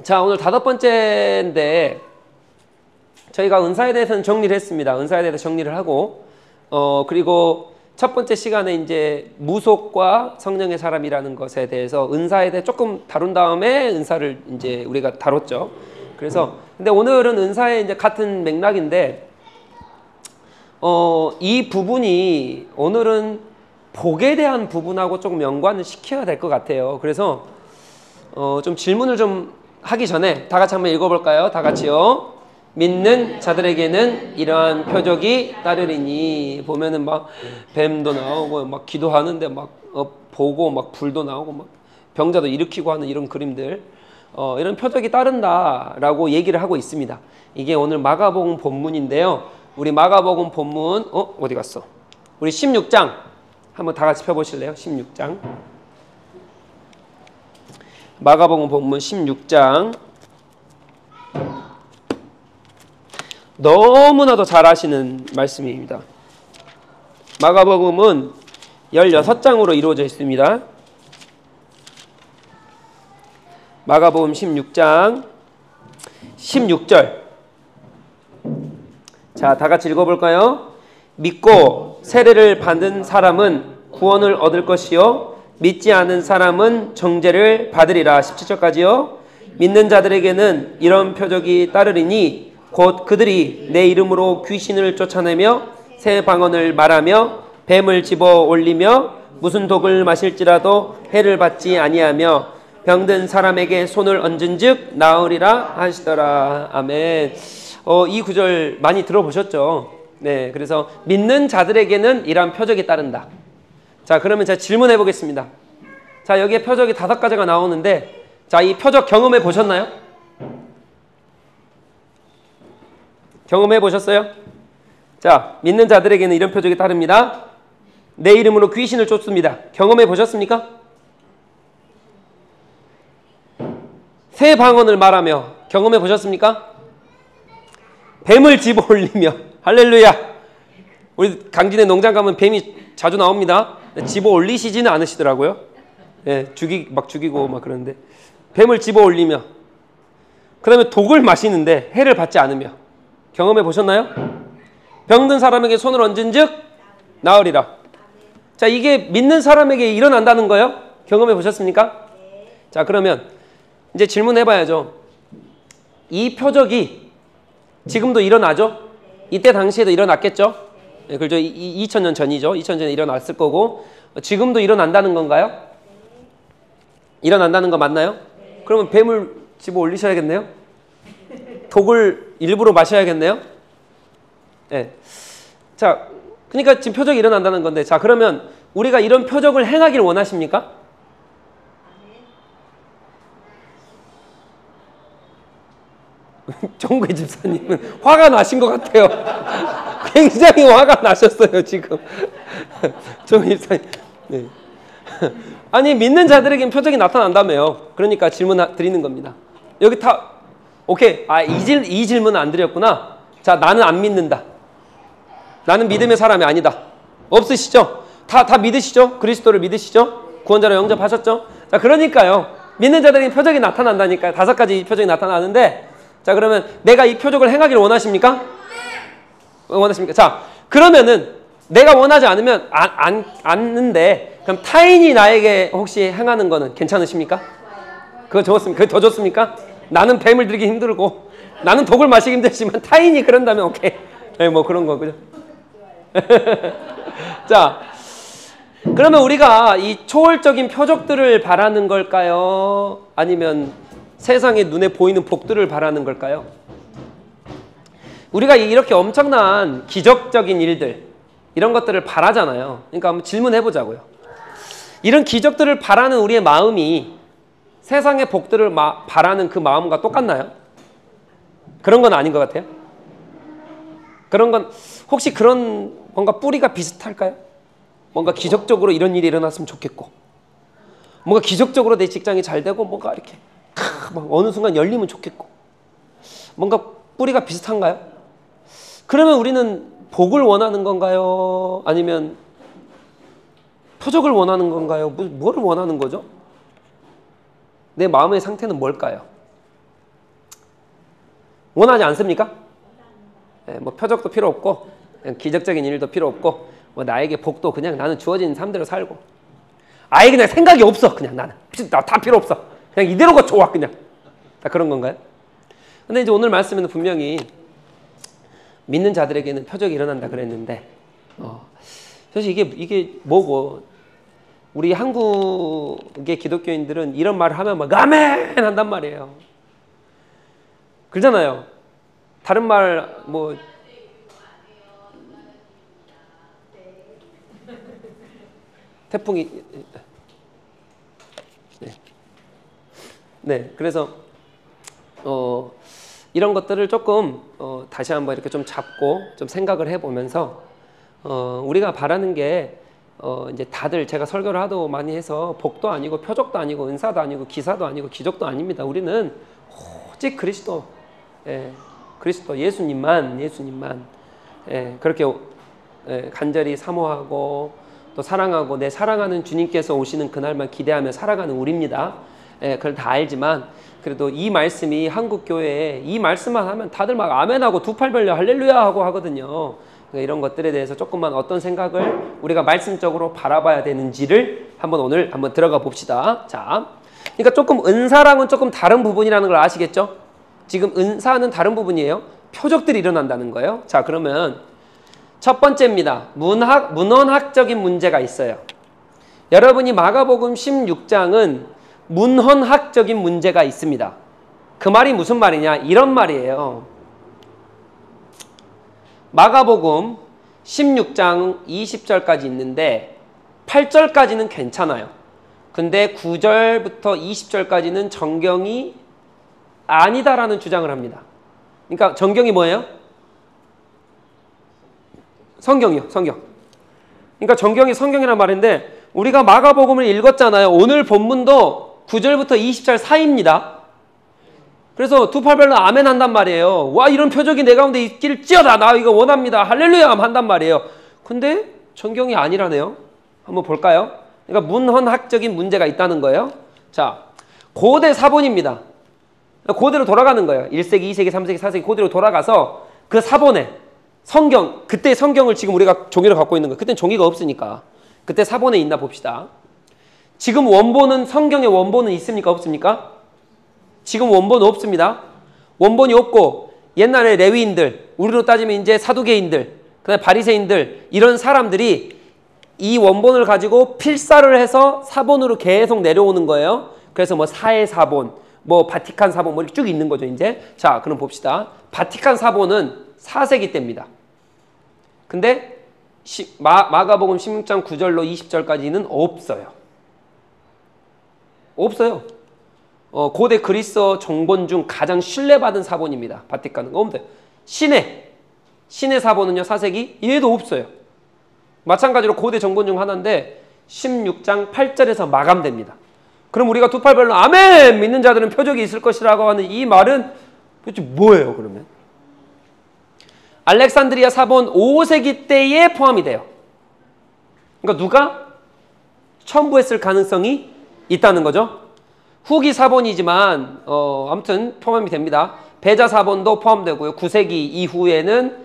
자, 오늘 5번째인데 저희가 은사에 대해서는 정리를 했습니다. 은사에 대해서 정리를 하고 그리고 첫 번째 시간에 이제 무속과 성령의 사람이라는 것에 대해서 은사에 대해 조금 다룬 다음에 은사를 이제 우리가 다뤘죠. 그래서 근데 오늘은 은사의 이제 같은 맥락인데 이 부분이 오늘은 복에 대한 부분하고 조금 연관을 시켜야 될 것 같아요. 그래서 좀 질문을 좀 하기 전에 다 같이 한번 읽어볼까요? 다 같이요. 믿는 자들에게는 이러한 표적이 따르리니. 보면은 막 뱀도 나오고 막 기도하는데 막 보고 막 불도 나오고 막 병자도 일으키고 하는 이런 그림들, 이런 표적이 따른다라고 얘기를 하고 있습니다. 이게 오늘 마가복음 본문인데요. 우리 마가복음 본문 어디 갔어? 우리 16장 한번 다 같이 펴보실래요? 16장. 마가복음 본문 16장. 너무나도 잘 아시는 말씀입니다. 마가복음은 16장으로 이루어져 있습니다. 마가복음 16장 16절. 자, 다 같이 읽어볼까요? 믿고 세례를 받은 사람은 구원을 얻을 것이요 믿지 않은 사람은 정죄를 받으리라. 17절까지요. 믿는 자들에게는 이런 표적이 따르리니 곧 그들이 내 이름으로 귀신을 쫓아내며 새 방언을 말하며 뱀을 집어 올리며 무슨 독을 마실지라도 해를 받지 아니하며 병든 사람에게 손을 얹은즉 나으리라 하시더라. 아멘. 이 구절 많이 들어보셨죠? 네, 그래서 믿는 자들에게는 이러한 표적이 따른다. 자, 그러면 제가 질문해 보겠습니다. 자, 여기에 표적이 5가지가 나오는데, 자, 이 표적 경험해 보셨나요? 경험해 보셨어요? 자, 믿는 자들에게는 이런 표적이 따릅니다. 내 이름으로 귀신을 쫓습니다. 경험해 보셨습니까? 새 방언을 말하며 경험해 보셨습니까? 뱀을 집어 올리며. 할렐루야. 우리 강진의 농장 가면 뱀이 자주 나옵니다. 집어 올리시지는 않으시더라고요. 예, 죽이고 막 그러는데 뱀을 집어 올리며, 그 다음에 독을 마시는데 해를 받지 않으며. 경험해 보셨나요? 병든 사람에게 손을 얹은 즉 나으리라. 자, 이게 믿는 사람에게 일어난다는 거예요? 경험해 보셨습니까? 자, 그러면 이제 질문해 봐야죠. 이 표적이 지금도 일어나죠? 이때 당시에도 일어났겠죠? 네, 그렇죠. 2000년 전이죠. 2000년 전에 일어났을 거고, 지금도 일어난다는 건가요? 일어난다는 거 맞나요? 그러면 뱀을 집어 올리셔야겠네요? 독을 일부러 마셔야겠네요? 네. 자, 그러니까 지금 표적이 일어난다는 건데, 자, 그러면 우리가 이런 표적을 행하길 원하십니까? 정구의 집사님은 화가 나신 것 같아요. 굉장히 화가 나셨어요, 지금. 정구의 집사님. 네. 아니, 믿는 자들에겐 표적이 나타난다며요. 그러니까 질문 드리는 겁니다. 여기 다 오케이. 이 질문은 안 드렸구나. 자, 나는 안 믿는다. 나는 믿음의 사람이 아니다. 없으시죠? 다 믿으시죠? 그리스도를 믿으시죠? 구원자로 영접하셨죠? 자, 그러니까요. 믿는 자들에게 표적이 나타난다니까요. 5가지 표적이 나타나는데, 자, 그러면 내가 이 표적을 행하기를 원하십니까? 원하십니까? 자, 그러면은 내가 원하지 않으면 않는데, 그럼 타인이 나에게 혹시 행하는 거는 괜찮으십니까? 그거 좋습니까? 그게 더 좋습니까? 나는 뱀을 들기 힘들고 나는 독을 마시기 힘들지만 타인이 그런다면 오케이. 네, 뭐 그런 거, 그죠? 자, 그러면 우리가 이 초월적인 표적들을 바라는 걸까요? 아니면 세상에 눈에 보이는 복들을 바라는 걸까요? 우리가 이렇게 엄청난 기적적인 일들, 이런 것들을 바라잖아요. 그러니까 한번 질문해 보자고요. 이런 기적들을 바라는 우리의 마음이 세상의 복들을 바라는 그 마음과 똑같나요? 그런 건 아닌 것 같아요. 그런 건 혹시 그런 뭔가 뿌리가 비슷할까요? 뭔가 기적적으로 이런 일이 일어났으면 좋겠고, 뭔가 기적적으로 내 직장이 잘 되고, 뭔가 이렇게 막 어느 순간 열리면 좋겠고, 뭔가 뿌리가 비슷한가요? 그러면 우리는 복을 원하는 건가요? 아니면 표적을 원하는 건가요? 뭐를 원하는 거죠? 내 마음의 상태는 뭘까요? 원하지 않습니까? 뭐 표적도 필요 없고 기적적인 일도 필요 없고 뭐 나에게 복도 그냥 나는 주어진 삶대로 살고 아예 그냥 생각이 없어. 그냥 나는 다 필요 없어. 그냥 이대로가 좋아. 그냥 다 그런 건가요? 근데 이제 오늘 말씀에는 분명히 믿는 자들에게는 표적이 일어난다 그랬는데 사실 이게 뭐고 우리 한국의 기독교인들은 이런 말을 하면 막 아멘 한단 말이에요. 그러잖아요. 다른 말 뭐 태풍이 네 그래서 이런 것들을 조금 다시 한번 이렇게 좀 잡고 좀 생각을 해보면서 우리가 바라는 게 이제 다들 제가 설교를 하도 많이 해서 복도 아니고 표적도 아니고 은사도 아니고 기사도 아니고 기적도 아닙니다. 우리는 오직 그리스도, 그리스도 예수님만 그렇게 간절히 사모하고 또 사랑하고 내 사랑하는 주님께서 오시는 그날만 기대하며 살아가는 우리입니다. 그걸 다 알지만 그래도 이 말씀이 한국 교회에 이 말씀만 하면 다들 막 아멘하고 두 팔 벌려 할렐루야 하고 하거든요. 그러니까 이런 것들에 대해서 조금만 어떤 생각을 우리가 말씀적으로 바라봐야 되는지를 오늘 한번 들어가 봅시다. 자, 그러니까 조금 은사랑은 조금 다른 부분이라는 걸 아시겠죠? 지금 은사는 다른 부분이에요. 표적들이 일어난다는 거예요. 자, 그러면 첫 번째입니다. 문헌학적인 문제가 있어요. 여러분이 마가복음 16장은 문헌학적인 문제가 있습니다. 그 말이 무슨 말이냐? 이런 말이에요. 마가복음 16장 20절까지 있는데 8절까지는 괜찮아요. 근데 9절부터 20절까지는 정경이 아니다라는 주장을 합니다. 그러니까 정경이 뭐예요? 성경이요. 성경. 그러니까 정경이 성경이란 말인데 우리가 마가복음을 읽었잖아요. 오늘 본문도 9절부터 20절 사이입니다. 그래서 두 팔 벌려 아멘 한단 말이에요. 와, 이런 표적이 내 가운데 있기를 찌어다. 나 이거 원합니다. 할렐루야 한단 말이에요. 근데 정경이 아니라네요. 한번 볼까요? 그러니까 문헌학적인 문제가 있다는 거예요. 자, 고대 사본입니다. 고대로 돌아가는 거예요. 1세기, 2세기, 3세기, 4세기 고대로 돌아가서 그 사본에 성경, 그때 성경을 지금 우리가 종이로 갖고 있는 거예요. 그때는 종이가 없으니까. 그때 사본에 있나 봅시다. 지금 원본은 성경의 원본은 있습니까? 없습니까? 지금 원본은 없습니다. 원본이 없고 옛날에 레위인들, 우리로 따지면 이제 사두개인들, 그다음에 바리새인들 이런 사람들이 이 원본을 가지고 필사를 해서 사본으로 계속 내려오는 거예요. 그래서 뭐 사해 사본, 뭐 바티칸 사본 뭐 이렇게 쭉 있는 거죠, 이제. 자, 그럼 봅시다. 바티칸 사본은 4세기 때입니다. 근데 마가복음 16장 9절로 20절까지는 없어요. 없어요. 고대 그리스 정본 중 가장 신뢰받은 사본입니다. 바티칸은 없는데 신의 사본은요 4세기 얘도 없어요. 마찬가지로 고대 정본 중 하나인데 16장 8절에서 마감됩니다. 그럼 우리가 두 팔 벌려 아멘 믿는 자들은 표적이 있을 것이라고 하는 이 말은 도대체 뭐예요? 그러면 알렉산드리아 사본 5세기 때에 포함이 돼요. 그러니까 누가 첨부했을 가능성이 있다는 거죠. 후기 사본이지만 아무튼 포함이 됩니다. 베자 사본도 포함되고요. 9세기 이후에는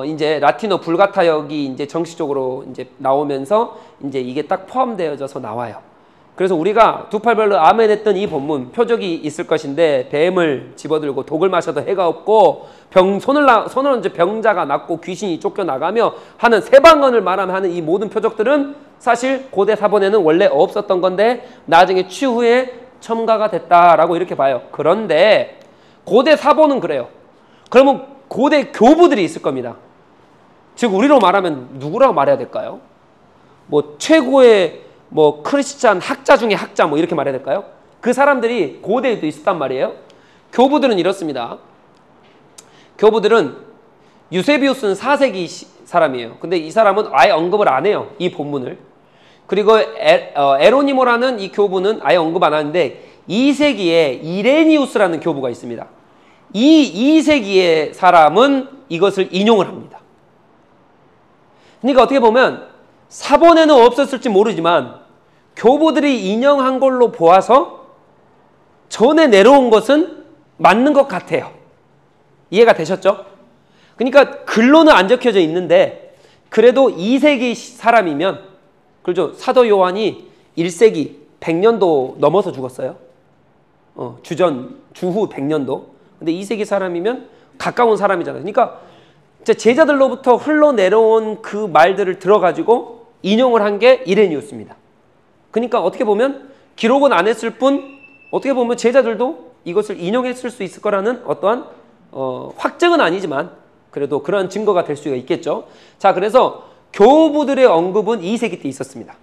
이제 라틴어 불가타역이 이제 정식적으로 이제 나오면서 이제 이게 딱 포함되어져서 나와요. 그래서 우리가 두 팔 벌려 아멘 했던 이 본문 표적이 있을 것인데 뱀을 집어들고 독을 마셔도 해가 없고 손을 얹어 병자가 낫고 귀신이 쫓겨나가며 하는 세방언을 말하며 하는 이 모든 표적들은 사실 고대 사본에는 원래 없었던 건데 나중에 추후에 첨가가 됐다라고 이렇게 봐요. 그런데 고대 사본은 그래요. 그러면 고대 교부들이 있을 겁니다. 즉 우리로 말하면 누구라고 말해야 될까요? 뭐 최고의 뭐 크리스찬 학자 중에 학자 뭐 이렇게 말해야 될까요? 그 사람들이 고대에도 있었단 말이에요. 교부들은 이렇습니다. 교부들은 유세비우스는 4세기 사람이에요. 근데 이 사람은 아예 언급을 안 해요. 이 본문을. 그리고 에로니모라는 이 교부는 아예 언급 안 하는데 2세기에 이레니우스라는 교부가 있습니다. 이 2세기의 사람은 이것을 인용을 합니다. 그러니까 어떻게 보면 사본에는 없었을지 모르지만 교부들이 인용한 걸로 보아서 전에 내려온 것은 맞는 것 같아요. 이해가 되셨죠? 그러니까 글로는 안 적혀져 있는데 그래도 2세기 사람이면 그렇죠. 사도 요한이 1세기 100년도 넘어서 죽었어요. 주후 100년도. 근데 2세기 사람이면 가까운 사람이잖아요. 그러니까 제자들로부터 흘러내려온 그 말들을 들어가지고 인용을 한 게 이레니우스입니다. 그러니까 어떻게 보면 기록은 안 했을 뿐 어떻게 보면 제자들도 이것을 인용했을 수 있을 거라는 어떠한 확증은 아니지만 그래도 그런 증거가 될 수가 있겠죠. 자, 그래서 교부들의 언급은 2세기 때 있었습니다.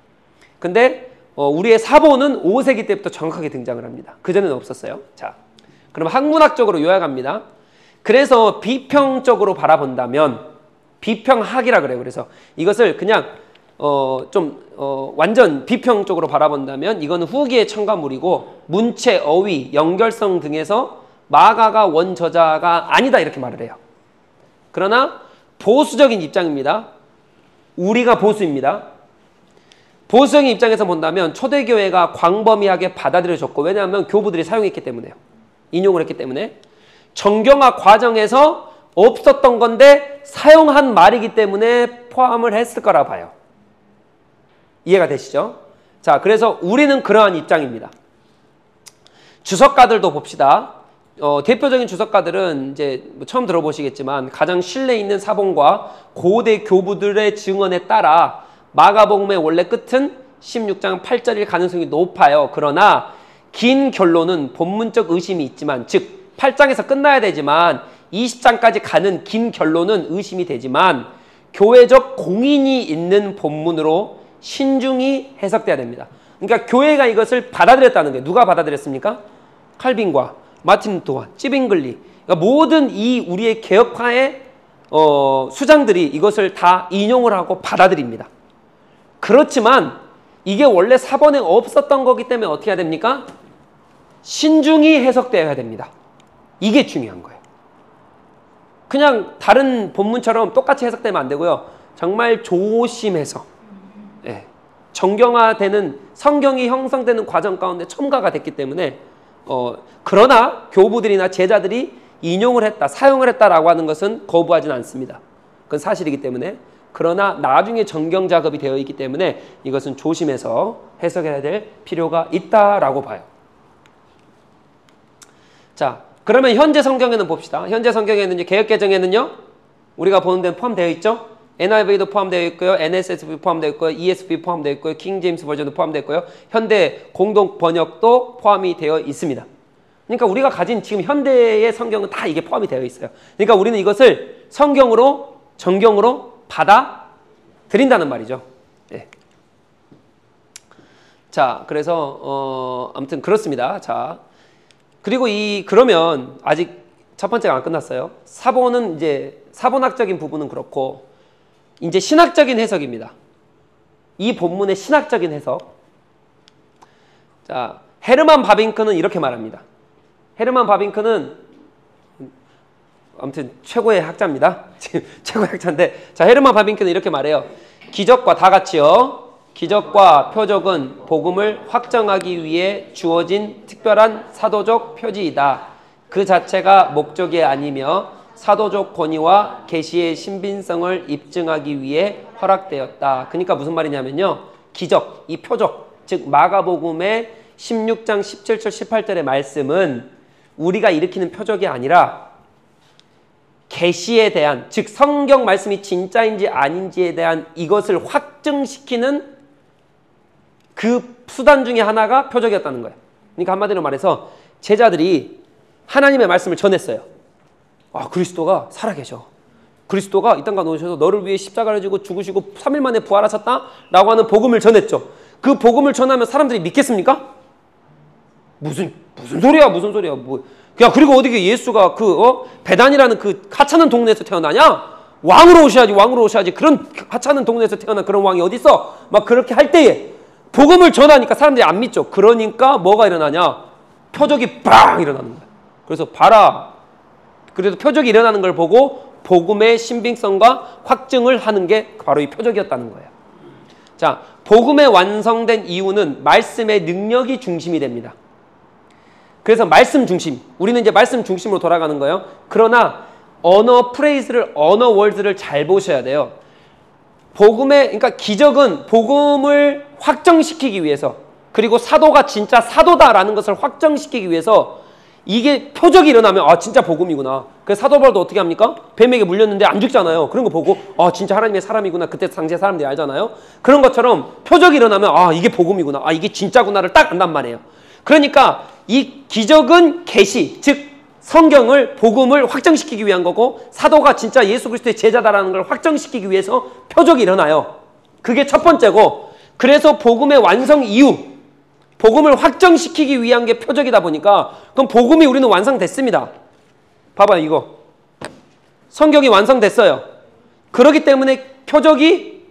근데 우리의 사본은 5세기 때부터 정확하게 등장을 합니다. 그전에는 없었어요. 자, 그럼 학문학적으로 요약합니다. 그래서 비평적으로 바라본다면 비평학이라 그래요. 그래서 이것을 그냥 완전 비평적으로 바라본다면 이거는 후기의 첨가물이고 문체, 어휘, 연결성 등에서 마가가 원저자가 아니다 이렇게 말을 해요. 그러나 보수적인 입장입니다. 우리가 보수입니다. 보수적인 입장에서 본다면 초대교회가 광범위하게 받아들여졌고 왜냐하면 교부들이 사용했기 때문에요. 인용을 했기 때문에 정경화 과정에서 없었던 건데 사용한 말이기 때문에 포함을 했을 거라 봐요. 이해가 되시죠? 자, 그래서 우리는 그러한 입장입니다. 주석가들도 봅시다. 대표적인 주석가들은 이제 처음 들어보시겠지만 가장 신뢰 있는 사본과 고대 교부들의 증언에 따라 마가복음의 원래 끝은 16장 8절일 가능성이 높아요. 그러나 긴 결론은 본문적 의심이 있지만 즉 8장에서 끝나야 되지만 20장까지 가는 긴 결론은 의심이 되지만 교회적 공인이 있는 본문으로 신중히 해석돼야 됩니다. 그러니까 교회가 이것을 받아들였다는 거예요. 누가 받아들였습니까? 칼빈과 마틴 루터와 찌빙글리 그러니까 모든 이 우리의 개혁파의 수장들이 이것을 다 인용을 하고 받아들입니다. 그렇지만 이게 원래 사본에 없었던 거기 때문에 어떻게 해야 됩니까? 신중히 해석되어야 됩니다. 이게 중요한 거예요. 그냥 다른 본문처럼 똑같이 해석되면 안 되고요. 정말 조심해서 정경화되는 성경이 형성되는 과정 가운데 첨가가 됐기 때문에 그러나 교부들이나 제자들이 인용을 했다, 사용을 했다라고 하는 것은 거부하지는 않습니다. 그건 사실이기 때문에 그러나 나중에 정경 작업이 되어 있기 때문에 이것은 조심해서 해석해야 될 필요가 있다라고 봐요. 자, 그러면 현재 성경에는 봅시다. 현재 성경에는 개역개정에는요 우리가 보는 데는 포함되어 있죠. NIV도 포함되어 있고요. NSSB 포함되어 있고요. ESV 포함되어 있고요. 킹제임스 버전도 포함되어 있고요. 현대 공동 번역도 포함이 되어 있습니다. 그러니까 우리가 가진 지금 현대의 성경은 다 이게 포함이 되어 있어요. 그러니까 우리는 이것을 성경으로 정경으로 받아들인다는 말이죠. 네. 자, 그래서 아무튼 그렇습니다. 자, 그리고 그러면 아직 첫 번째가 안 끝났어요. 사본은 이제 사본학적인 부분은 그렇고 이제 신학적인 해석입니다. 이 본문의 신학적인 해석. 자, 헤르만 바빙크는 이렇게 말합니다. 헤르만 바빙크는 아무튼 최고의 학자입니다. 지금 최고의 학자인데, 자, 헤르만 바빙크는 이렇게 말해요. 기적과 다 같이요. 기적과 표적은 복음을 확정하기 위해 주어진 특별한 사도적 표지이다. 그 자체가 목적이 아니며 사도적 권위와 계시의 신빙성을 입증하기 위해 허락되었다. 그러니까 무슨 말이냐면요. 기적, 이 표적, 즉 마가복음의 16장 17절 18절의 말씀은 우리가 일으키는 표적이 아니라 계시에 대한, 즉 성경 말씀이 진짜인지 아닌지에 대한 이것을 확증시키는 그 수단 중에 하나가 표적이었다는 거예요. 그러니까 한마디로 말해서 제자들이 하나님의 말씀을 전했어요. 아, 그리스도가 살아계셔. 그리스도가 이 땅 가운데 오셔서 너를 위해 십자가를 지고 죽으시고 3일 만에 부활하셨다 라고 하는 복음을 전했죠. 그 복음을 전하면 사람들이 믿겠습니까? 무슨 소리야, 무슨 소리야. 야, 그리고 어떻게 예수가 베단이라는 그 하찮은 동네에서 태어나냐? 왕으로 오셔야지. 그런 하찮은 동네에서 태어난 그런 왕이 어디 있어? 막 그렇게 할 때에 복음을 전하니까 사람들이 안 믿죠. 그러니까 뭐가 일어나냐? 표적이 빵 일어나는 거야. 그래서 봐라. 그래도 표적이 일어나는 걸 보고 복음의 신빙성과 확증을 하는 게 바로 이 표적이었다는 거예요. 자, 복음의 완성된 이유는 말씀의 능력이 중심이 됩니다. 그래서 말씀 중심, 우리는 이제 말씀 중심으로 돌아가는 거예요. 그러나 언어 프레이즈를, 언어 월드를 잘 보셔야 돼요. 그러니까 기적은 복음을 확정시키기 위해서, 그리고 사도가 진짜 사도다라는 것을 확정시키기 위해서 이게 표적이 일어나면 진짜 복음이구나. 그래서 사도 바울도 어떻게 합니까? 뱀에게 물렸는데 안 죽잖아요. 그런 거 보고 진짜 하나님의 사람이구나. 그때 당시에 사람들이 알잖아요. 그런 것처럼 표적이 일어나면 이게 복음이구나. 이게 진짜구나를 딱 안단 말이에요. 그러니까 이 기적은 계시, 즉 성경을, 복음을 확정시키기 위한 거고, 사도가 진짜 예수 그리스도의 제자다라는 걸 확정시키기 위해서 표적이 일어나요. 그게 첫 번째고, 그래서 복음의 완성 이후, 복음을 확정시키기 위한 게 표적이다 보니까, 그럼 복음이 우리는 완성됐습니다. 봐봐요, 이거. 성경이 완성됐어요. 그렇기 때문에 표적이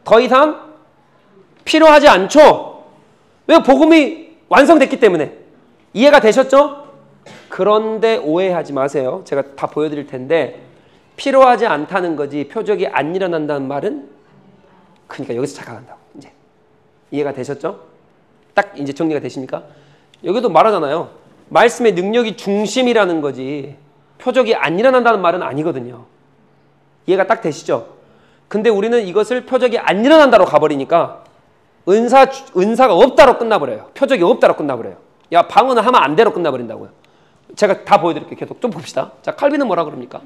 더 이상 필요하지 않죠. 왜? 복음이 완성됐기 때문에. 이해가 되셨죠? 그런데 오해하지 마세요. 제가 다 보여드릴 텐데, 필요하지 않다는 거지 표적이 안 일어난다는 말은, 그러니까 여기서 착각한다고. 이제 이해가 되셨죠? 딱 이제 정리가 되십니까? 여기도 말하잖아요. 말씀의 능력이 중심이라는 거지 표적이 안 일어난다는 말은 아니거든요. 이해가 딱 되시죠? 근데 우리는 이것을 표적이 안 일어난다로 가버리니까 은사가 없다로 끝나버려요. 표적이 없다로 끝나버려요. 야, 방언을 하면 안 돼로 끝나버린다고요. 제가 다 보여드릴게요. 계속 좀 봅시다. 자, 칼빈은 뭐라 그럽니까?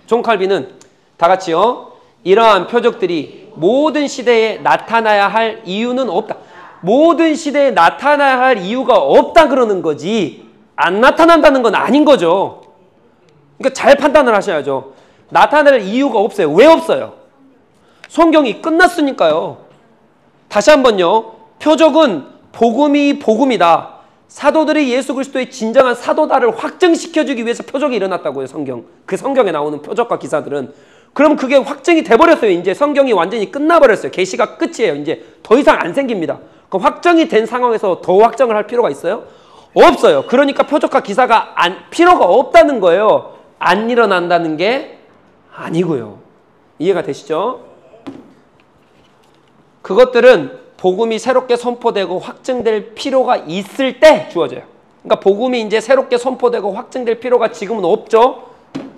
존 칼빈은 다 같이요. 이러한 표적들이 모든 시대에 나타나야 할 이유는 없다. 모든 시대에 나타나야 할 이유가 없다 그러는 거지 안 나타난다는 건 아닌 거죠. 그러니까 잘 판단을 하셔야죠. 나타날 이유가 없어요. 왜 없어요? 성경이 끝났으니까요. 다시 한번요. 표적은 복음이 복음이다. 사도들이 예수 그리스도의 진정한 사도다를 확증시켜주기 위해서 표적이 일어났다고요. 성경. 그 성경에 나오는 표적과 기사들은. 그럼 그게 확증이 돼버렸어요. 이제 성경이 완전히 끝나버렸어요. 계시가 끝이에요. 이제 더 이상 안 생깁니다. 그럼 확정이 된 상황에서 더 확정을 할 필요가 있어요? 없어요. 그러니까 표적과 기사가 필요가 없다는 거예요. 안 일어난다는 게 아니고요. 이해가 되시죠? 그것들은 복음이 새롭게 선포되고 확증될 필요가 있을 때 주어져요. 그러니까 복음이 이제 새롭게 선포되고 확증될 필요가 지금은 없죠.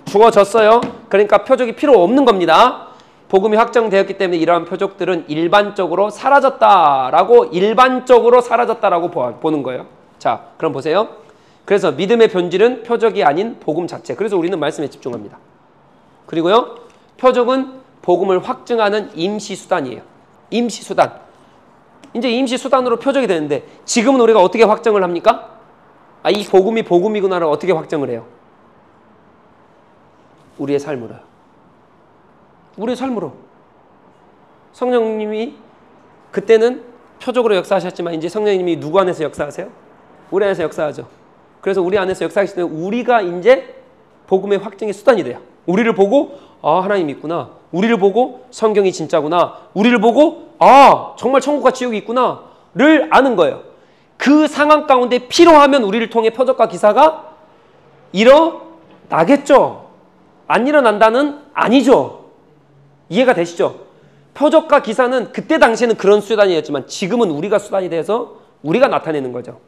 주어졌어요. 그러니까 표적이 필요 없는 겁니다. 복음이 확정되었기 때문에 이러한 표적들은 일반적으로 사라졌다라고 보는 거예요. 자, 그럼 보세요. 그래서 믿음의 본질은 표적이 아닌 복음 자체. 그래서 우리는 말씀에 집중합니다. 그리고요, 표적은 복음을 확증하는 임시수단이에요. 임시수단. 이제 임시수단으로 표적이 되는데 지금은 우리가 어떻게 확정을 합니까? 이 복음이 복음이구나를 어떻게 확정을 해요? 우리의 삶으로요. 우리의 삶으로. 성령님이 그때는 표적으로 역사하셨지만 이제 성령님이 누구 안에서 역사하세요? 우리 안에서 역사하죠. 그래서 우리 안에서 역사하시기 때문에 우리가 이제 복음의 확증의 수단이 돼요. 우리를 보고 하나님 있구나. 우리를 보고 성경이 진짜구나. 우리를 보고 정말 천국과 지옥이 있구나를 아는 거예요. 그 상황 가운데 필요하면 우리를 통해 표적과 기사가 일어나겠죠. 안 일어난다는 아니죠. 이해가 되시죠? 표적과 기사는 그때 당시에는 그런 수단이었지만 지금은 우리가 수단이 돼서 우리가 나타내는 거죠.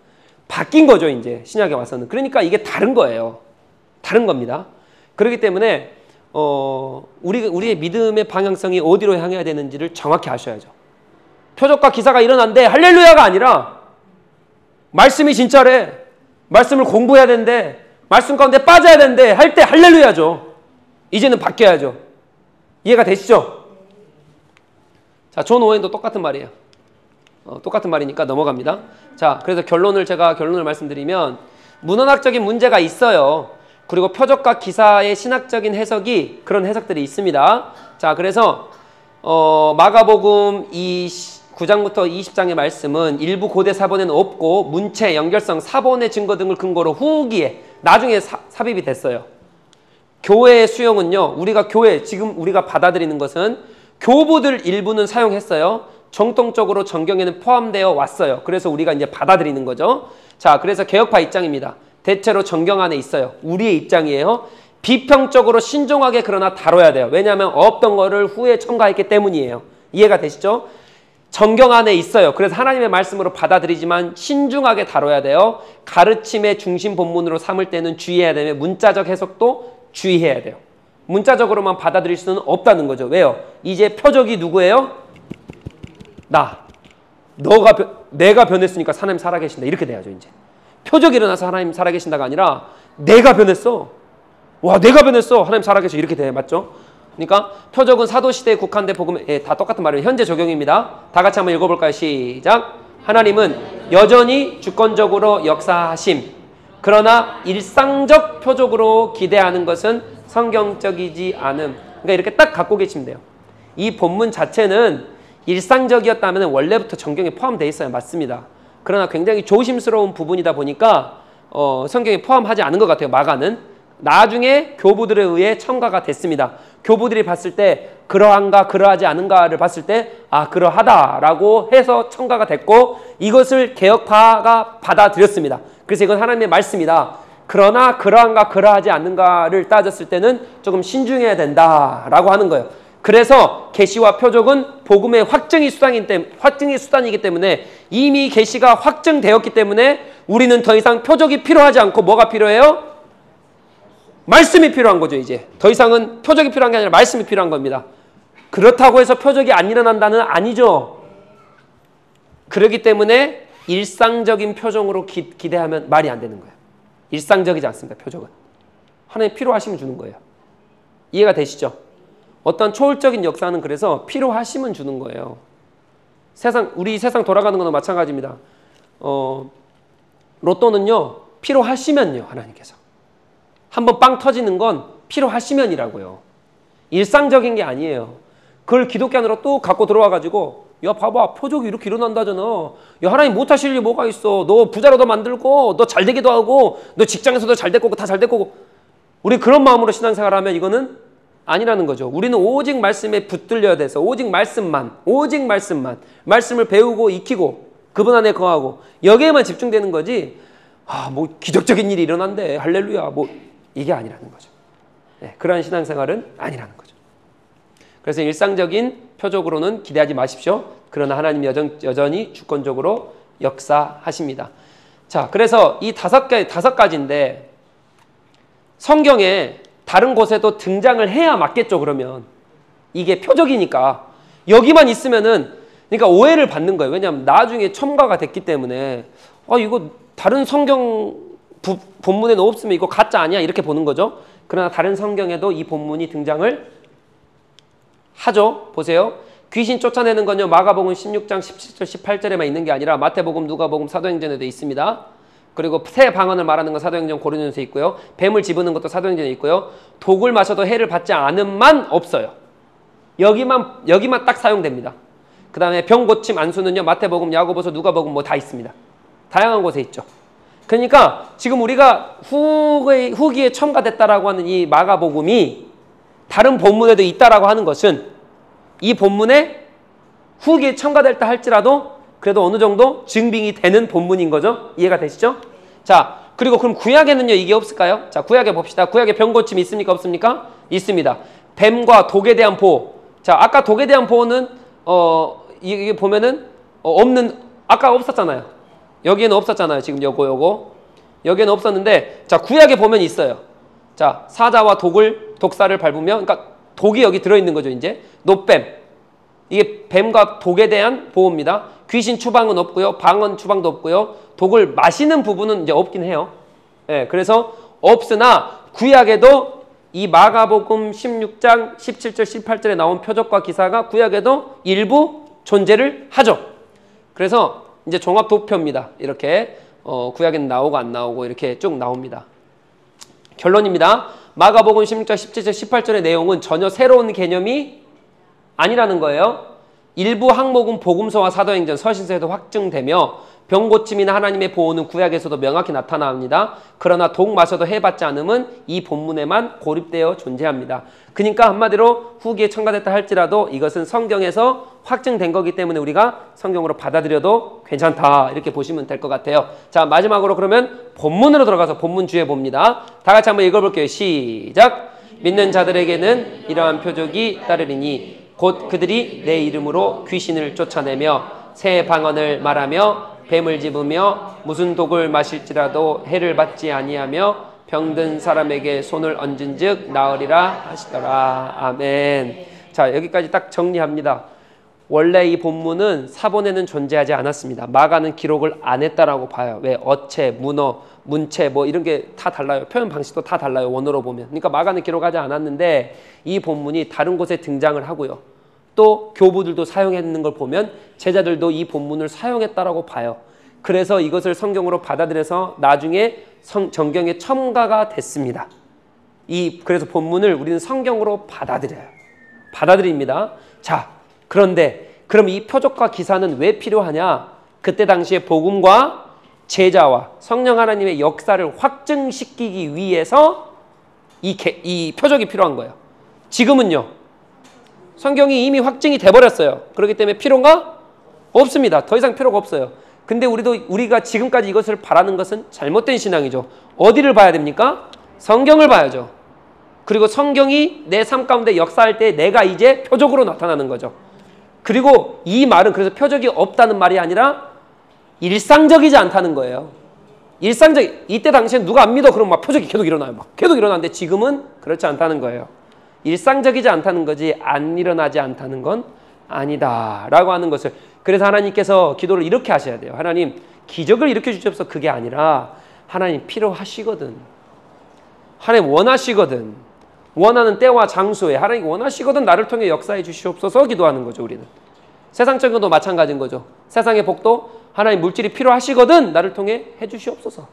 바뀐 거죠. 이제 신약에 와서는. 그러니까 이게 다른 거예요. 다른 겁니다. 그렇기 때문에 우리의 믿음의 방향성이 어디로 향해야 되는지를 정확히 아셔야죠. 표적과 기사가 일어난데 할렐루야가 아니라 말씀이 진짜래. 말씀을 공부해야 된대. 말씀 가운데 빠져야 된대. 할 때 할렐루야죠. 이제는 바뀌어야죠. 이해가 되시죠? 자, 존 오웬도 똑같은 말이에요. 똑같은 말이니까 넘어갑니다. 자, 그래서 제가 결론을 말씀드리면 문헌학적인 문제가 있어요. 그리고 표적과 기사의 신학적인 해석이 그런 해석들이 있습니다. 자, 그래서 마가복음 9장부터 20장의 말씀은 일부 고대 사본에는 없고 문체, 연결성, 사본의 증거 등을 근거로 후기에 나중에 삽입이 됐어요. 교회의 수용은요. 지금 우리가 받아들이는 것은 교부들 일부는 사용했어요. 정통적으로 정경에는 포함되어 왔어요. 그래서 우리가 이제 받아들이는 거죠. 자, 그래서 개혁파 입장입니다. 대체로 정경 안에 있어요. 우리의 입장이에요. 비평적으로 신중하게 그러나 다뤄야 돼요. 왜냐하면 없던 거를 후에 첨가했기 때문이에요. 이해가 되시죠? 정경 안에 있어요. 그래서 하나님의 말씀으로 받아들이지만 신중하게 다뤄야 돼요. 가르침의 중심 본문으로 삼을 때는 주의해야 되며 문자적 해석도 주의해야 돼요. 문자적으로만 받아들일 수는 없다는 거죠. 왜요? 이제 표적이 누구예요? 나. 내가 변했으니까 하나님 살아계신다. 이렇게 돼야죠, 이제. 표적이 일어나서 하나님 살아계신다가 아니라 내가 변했어. 와, 내가 변했어. 하나님 살아계셔. 이렇게 돼. 맞죠? 그러니까 표적은 사도시대에 국한돼 복음에 다 똑같은 말이에요. 현재 적용입니다. 다 같이 한번 읽어볼까요? 시작. 하나님은 여전히 주권적으로 역사하심. 그러나 일상적 표적으로 기대하는 것은 성경적이지 않음. 그러니까 이렇게 딱 갖고 계시면 돼요. 이 본문 자체는 일상적이었다면 원래부터 성경에 포함되어 있어요. 맞습니다. 그러나 굉장히 조심스러운 부분이다 보니까 성경에 포함하지 않은 것 같아요. 마가는. 나중에 교부들에 의해 첨가가 됐습니다. 교부들이 봤을 때 그러한가 그러하지 않은가를 봤을 때 그러하다라고 해서 첨가가 됐고 이것을 개혁파가 받아들였습니다. 그래서 이건 하나님의 말씀이다. 그러나 그러한가 그러하지 않는가를 따졌을 때는 조금 신중해야 된다라고 하는 거예요. 그래서 계시와 표적은 복음의 확증이 수단이기 때문에 이미 계시가 확증되었기 때문에 우리는 더 이상 표적이 필요하지 않고 뭐가 필요해요? 말씀이 필요한 거죠. 이제 더 이상은 표적이 필요한 게 아니라 말씀이 필요한 겁니다. 그렇다고 해서 표적이 안 일어난다는 아니죠. 그렇기 때문에 일상적인 표적으로 기대하면 말이 안 되는 거예요. 일상적이지 않습니다. 표적은 하나님 필요하시면 주는 거예요. 이해가 되시죠? 어떤 초월적인 역사는 그래서 필요하시면 주는 거예요. 우리 세상 돌아가는 거나 마찬가지입니다. 로또는요 필요하시면요. 하나님께서 한번 빵 터지는 건 필요하시면이라고요. 일상적인 게 아니에요. 그걸 기독교안으로 또 갖고 들어와가지고 야 봐봐 표적이 이렇게 일어난다잖아. 야 하나님 못하실 일이 뭐가 있어. 너 부자로도 만들고 너 잘되기도 하고 너 직장에서도 잘될 거고 다 잘될 거고. 우리 그런 마음으로 신앙생활하면 이거는 아니라는 거죠. 우리는 오직 말씀에 붙들려야 돼서 오직 말씀만 말씀을 배우고 익히고 그분 안에 거하고 여기에만 집중되는 거지. 뭐 기적적인 일이 일어난대 할렐루야 뭐 이게 아니라는 거죠. 네, 그러한 신앙생활은 아니라는 거죠. 그래서 일상적인 표적으로는 기대하지 마십시오. 그러나 하나님 여전히 주권적으로 역사하십니다. 자, 그래서 이 다섯 가지인데 성경에 다른 곳에도 등장을 해야 맞겠죠. 그러면 이게 표적이니까 여기만 있으면은 그러니까 오해를 받는 거예요. 왜냐하면 나중에 첨가가 됐기 때문에 이거 다른 성경 본문에는 없으면 이거 가짜 아니야 이렇게 보는 거죠. 그러나 다른 성경에도 이 본문이 등장을 하죠. 보세요. 귀신 쫓아내는 건요 마가복음 16장 17절 18절에만 있는 게 아니라 마태복음, 누가복음, 사도행전에도 있습니다. 그리고 새 방언을 말하는 건 사도행전 고린도전서에 있고요. 뱀을 집으는 것도 사도행전에 있고요. 독을 마셔도 해를 받지 않음만 없어요. 여기만 딱 사용됩니다. 그 다음에 병 고침 안수는요 마태복음, 야고보서, 누가복음 뭐 다 있습니다. 다양한 곳에 있죠. 그러니까 지금 우리가 후기에 첨가됐다라고 하는 이 마가복음이 다른 본문에도 있다라고 하는 것은 이 본문에 후기에 첨가됐다 할지라도 그래도 어느 정도 증빙이 되는 본문인 거죠. 이해가 되시죠? 자, 그리고 그럼 구약에는요 이게 없을까요? 자, 구약에 봅시다. 구약에 병고침 있습니까? 없습니까? 있습니다. 뱀과 독에 대한 보호. 자, 아까 독에 대한 보호는 이게 보면은 아까 없었잖아요. 여기에는 없었잖아요. 지금 요거 여기에는 없었는데 자, 구약에 보면 있어요. 자, 사자와 독사를 밟으면 그러니까 독이 여기 들어있는 거죠. 이제 노뱀. 이게 뱀과 독에 대한 보호입니다. 귀신 추방은 없고요. 방언 추방도 없고요. 독을 마시는 부분은 이제 없긴 해요. 예, 그래서 없으나 구약에도 이 마가복음 16장 17절 18절에 나온 표적과 기사가 구약에도 일부 존재를 하죠. 그래서 이제 종합 도표입니다. 이렇게 구약에는 나오고 안 나오고 이렇게 쭉 나옵니다. 결론입니다. 마가복음 16장 17절 18절의 내용은 전혀 새로운 개념이 아니라는 거예요. 일부 항목은 복음서와 사도행전, 서신서에도 확증되며 병고침이나 하나님의 보호는 구약에서도 명확히 나타납니다. 그러나 독 마셔도 해받지 않음은 이 본문에만 고립되어 존재합니다. 그러니까 한마디로 후기에 첨가됐다 할지라도 이것은 성경에서 확증된 거기 때문에 우리가 성경으로 받아들여도 괜찮다 이렇게 보시면 될 것 같아요. 자, 마지막으로 그러면 본문으로 들어가서 본문 주에 봅니다. 다 같이 한번 읽어볼게요. 시작! 믿는 자들에게는 이러한 표적이 따르리니 곧 그들이 내 이름으로 귀신을 쫓아내며 새 방언을 말하며 뱀을 집으며 무슨 독을 마실지라도 해를 받지 아니하며 병든 사람에게 손을 얹은 즉 나으리라 하시더라. 아멘. 자, 여기까지 딱 정리합니다. 원래 이 본문은 사본에는 존재하지 않았습니다. 마가는 기록을 안 했다라고 봐요. 왜? 어체, 문어, 문체 뭐 이런 게 다 달라요. 표현 방식도 다 달라요. 원어로 보면. 그러니까 마가는 기록하지 않았는데 이 본문이 다른 곳에 등장을 하고요. 또 교부들도 사용했는 걸 보면 제자들도 이 본문을 사용했다라고 봐요. 그래서 이것을 성경으로 받아들여서 나중에 정경에 첨가가 됐습니다. 그래서 본문을 우리는 성경으로 받아들입니다. 자, 그런데 그럼 이 표적과 기사는 왜 필요하냐? 그때 당시에 복음과 제자와 성령 하나님의 역사를 확증시키기 위해서 이 표적이 필요한 거예요. 지금은요, 성경이 이미 확증이 돼버렸어요. 그렇기 때문에 필요가 없습니다. 더 이상 필요가 없어요. 근데 우리가 지금까지 이것을 바라는 것은 잘못된 신앙이죠. 어디를 봐야 됩니까? 성경을 봐야죠. 그리고 성경이 내 삶 가운데 역사할 때 내가 이제 표적으로 나타나는 거죠. 그리고 이 말은 그래서 표적이 없다는 말이 아니라 일상적이지 않다는 거예요. 이때 당시엔 누가 안 믿어? 그럼 막 표적이 계속 일어나요. 계속 일어나는데 지금은 그렇지 않다는 거예요. 일상적이지 않다는 거지 안 일어나지 않다는 건 아니다라고 하는 것을. 그래서 하나님께서 기도를 이렇게 하셔야 돼요. 하나님, 기적을 일으켜 주셔서 그게 아니라 하나님 필요하시거든. 하나님 원하시거든. 원하는 때와 장소에 하나님 원하시거든 나를 통해 역사해 주시옵소서 기도하는 거죠. 우리는 세상적인 것도 마찬가지인 거죠. 세상의 복도 하나님 물질이 필요하시거든 나를 통해 해 주시옵소서.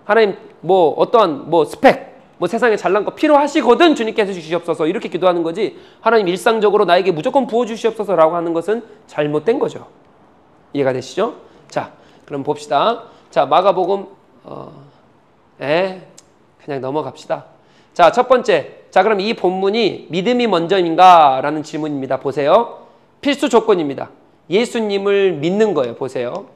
하나님 어떠한 스펙 세상에 잘난 거 필요하시거든 주님께서 주시옵소서 이렇게 기도하는 거지, 하나님 일상적으로 나에게 무조건 부어주시옵소서라고 하는 것은 잘못된 거죠. 이해가 되시죠? 자, 그럼 봅시다. 자, 마가복음 그냥 넘어갑시다. 자, 첫 번째. 자, 그럼 이 본문이 믿음이 먼저인가? 라는 질문입니다. 보세요. 필수 조건입니다. 예수님을 믿는 거예요. 보세요.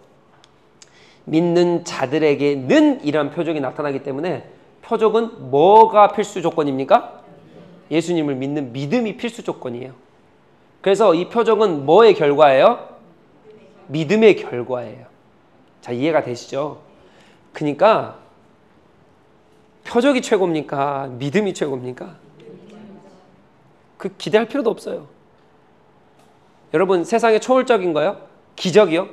믿는 자들에게는 이러한 표적이 나타나기 때문에 표적은 뭐가 필수 조건입니까? 예수님을 믿는 믿음이 필수 조건이에요. 그래서 이 표적은 뭐의 결과예요? 믿음의 결과예요. 자, 이해가 되시죠? 그러니까 표적이 최고입니까? 믿음이 최고입니까? 기대할 필요도 없어요. 여러분, 세상에 초월적인 거요? 기적이요?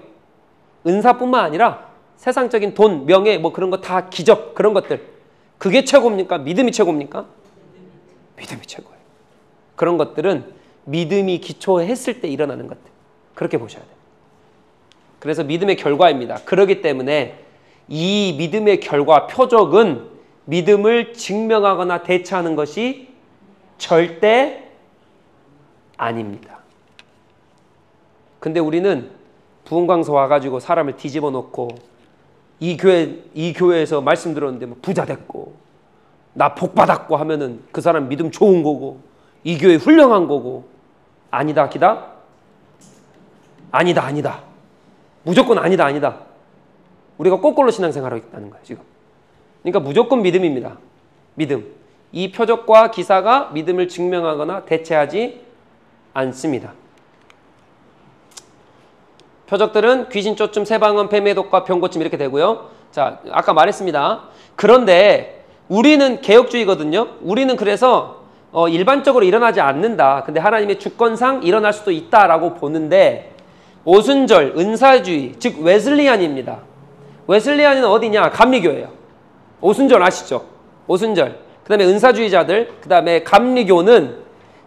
은사뿐만 아니라 세상적인 돈, 명예 그런 거 다 기적, 그런 것들. 그게 최고입니까? 믿음이 최고입니까? 믿음이 최고예요. 그런 것들은 믿음이 기초했을 때 일어나는 것들. 그렇게 보셔야 돼요. 그래서 믿음의 결과입니다. 그렇기 때문에 이 믿음의 결과, 표적은 믿음을 증명하거나 대체하는 것이 절대 아닙니다. 근데 우리는 부흥강서 와가지고 사람을 뒤집어 놓고 이 교회에서 말씀 들었는데 부자 됐고 나 복 받았고 하면은 그 사람 믿음 좋은 거고 이 교회 훌륭한 거고, 아니다 기다? 아니다. 무조건 아니다. 우리가 거꾸로 신앙생활하고 있다는 거예요 지금. 그러니까 무조건 믿음입니다. 믿음. 이 표적과 기사가 믿음을 증명하거나 대체하지 않습니다. 표적들은 귀신 쫓음, 세방언, 뱀의 독과 병고침 이렇게 되고요. 자, 아까 말했습니다. 그런데 우리는 개혁주의거든요. 우리는 그래서 일반적으로 일어나지 않는다. 근데 하나님의 주권상 일어날 수도 있다라고 보는데, 오순절, 은사주의, 즉 웨슬리안입니다. 웨슬리안은 어디냐? 감리교예요. 오순절 아시죠? 오순절. 그 다음에 은사주의자들, 그 다음에 감리교는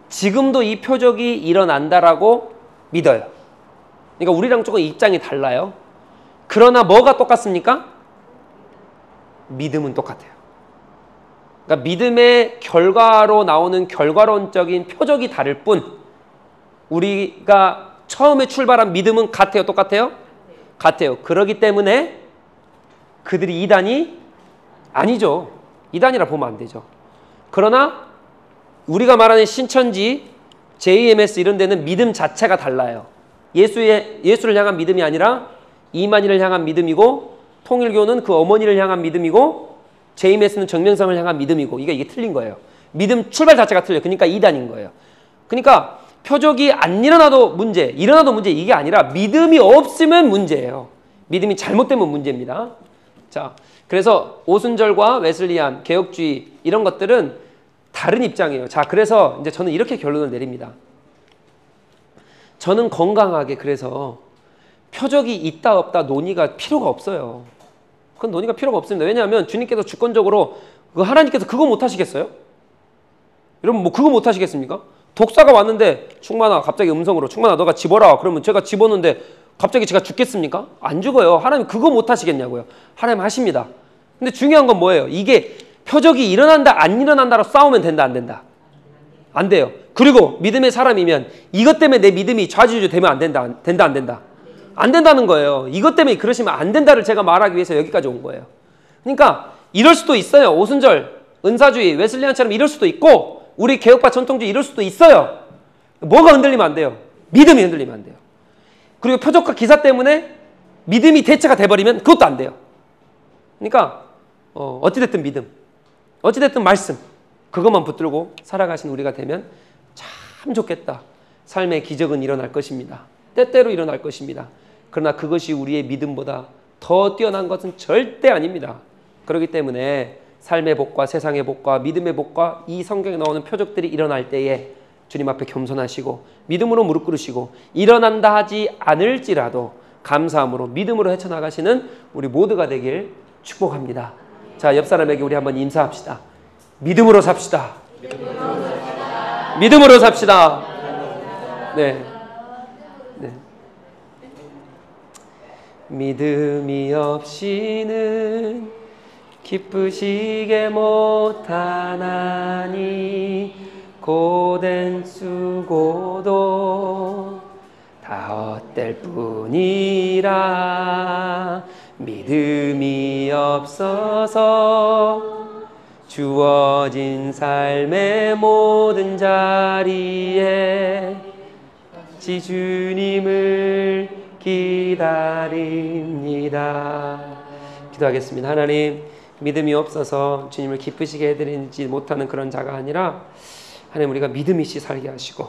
지금도 이 표적이 일어난다라고 믿어요. 그러니까 우리랑 조금 입장이 달라요. 그러나 뭐가 똑같습니까? 믿음은 똑같아요. 그러니까 믿음의 결과로 나오는 결과론적인 표적이 다를 뿐, 우리가 처음에 출발한 믿음은 같아요? 똑같아요? 같아요. 그렇기 때문에 그들이 이단이 아니죠. 이단이라 보면 안 되죠. 그러나 우리가 말하는 신천지, JMS 이런 데는 믿음 자체가 달라요. 예수를 향한 믿음이 아니라 이만희를 향한 믿음이고, 통일교는 그 어머니를 향한 믿음이고, JMS는 정명성을 향한 믿음이고, 이게 틀린 거예요. 믿음 출발 자체가 틀려요. 그러니까 이단인 거예요. 그러니까 표적이 안 일어나도 문제, 일어나도 문제, 이게 아니라 믿음이 없으면 문제예요. 믿음이 잘못되면 문제입니다. 자, 그래서 오순절과 웨슬리안, 개혁주의 이런 것들은 다른 입장이에요. 자, 그래서 이제 저는 이렇게 결론을 내립니다. 저는 건강하게 그래서 표적이 있다 없다 논의가 필요가 없어요. 그건 논의가 필요가 없습니다. 왜냐하면 주님께서 주권적으로 하나님께서 그거 못 하시겠어요? 여러분 뭐 그거 못 하시겠습니까? 독사가 왔는데 충만아 갑자기 음성으로 충만아 너가 집어라. 그러면 제가 집어넣는데 갑자기 제가 죽겠습니까? 안 죽어요. 하나님 그거 못 하시겠냐고요. 하나님 하십니다. 근데 중요한 건 뭐예요? 이게 표적이 일어난다 안 일어난다로 싸우면 된다 안 된다? 안 돼요. 그리고 믿음의 사람이면 이것 때문에 내 믿음이 좌지우지 되면 안 된다 안 된다? 안 된다는 거예요. 이것 때문에 그러시면 안 된다를 제가 말하기 위해서 여기까지 온 거예요. 그러니까 이럴 수도 있어요. 오순절, 은사주의, 웨슬리안처럼 이럴 수도 있고 우리 개혁파 전통주의 이럴 수도 있어요. 뭐가 흔들리면 안 돼요? 믿음이 흔들리면 안 돼요. 그리고 표적과 기사 때문에 믿음이 대체가 돼버리면 그것도 안 돼요. 그러니까 어찌됐든 믿음, 어찌됐든 말씀 그것만 붙들고 살아가신 우리가 되면 참 좋겠다. 삶의 기적은 일어날 것입니다. 때때로 일어날 것입니다. 그러나 그것이 우리의 믿음보다 더 뛰어난 것은 절대 아닙니다. 그렇기 때문에 삶의 복과 세상의 복과 믿음의 복과 이 성경에 나오는 표적들이 일어날 때에 주님 앞에 겸손하시고 믿음으로 무릎 꿇으시고 일어난다 하지 않을지라도 감사함으로 믿음으로 헤쳐나가시는 우리 모두가 되길 축복합니다. 자, 옆 사람에게 우리 한번 인사합시다. 믿음으로 삽시다. 믿음으로 삽시다. 네. 네. 믿음이 없이는 기쁘시게 못하나니 고된 수고도 다 헛될 뿐이라. 믿음이 없어서 주어진 삶의 모든 자리에 주님을 기다립니다. 기도하겠습니다. 하나님, 믿음이 없어서 주님을 기쁘시게 해드리지 못하는 그런 자가 아니라 하나님 우리가 믿음 있이 살게 하시고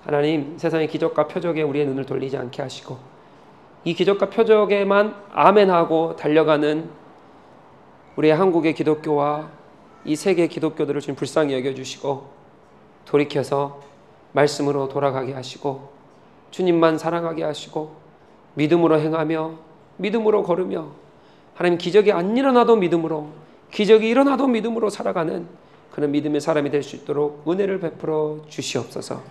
하나님 세상의 기적과 표적에 우리의 눈을 돌리지 않게 하시고 이 기적과 표적에만 아멘하고 달려가는 우리의 한국의 기독교와 이 세계 기독교들을 주님 불쌍히 여겨주시고 돌이켜서 말씀으로 돌아가게 하시고 주님만 사랑하게 하시고 믿음으로 행하며 믿음으로 걸으며 하나님 기적이 안 일어나도 믿음으로 기적이 일어나도 믿음으로 살아가는 그런 믿음의 사람이 될 수 있도록 은혜를 베풀어 주시옵소서.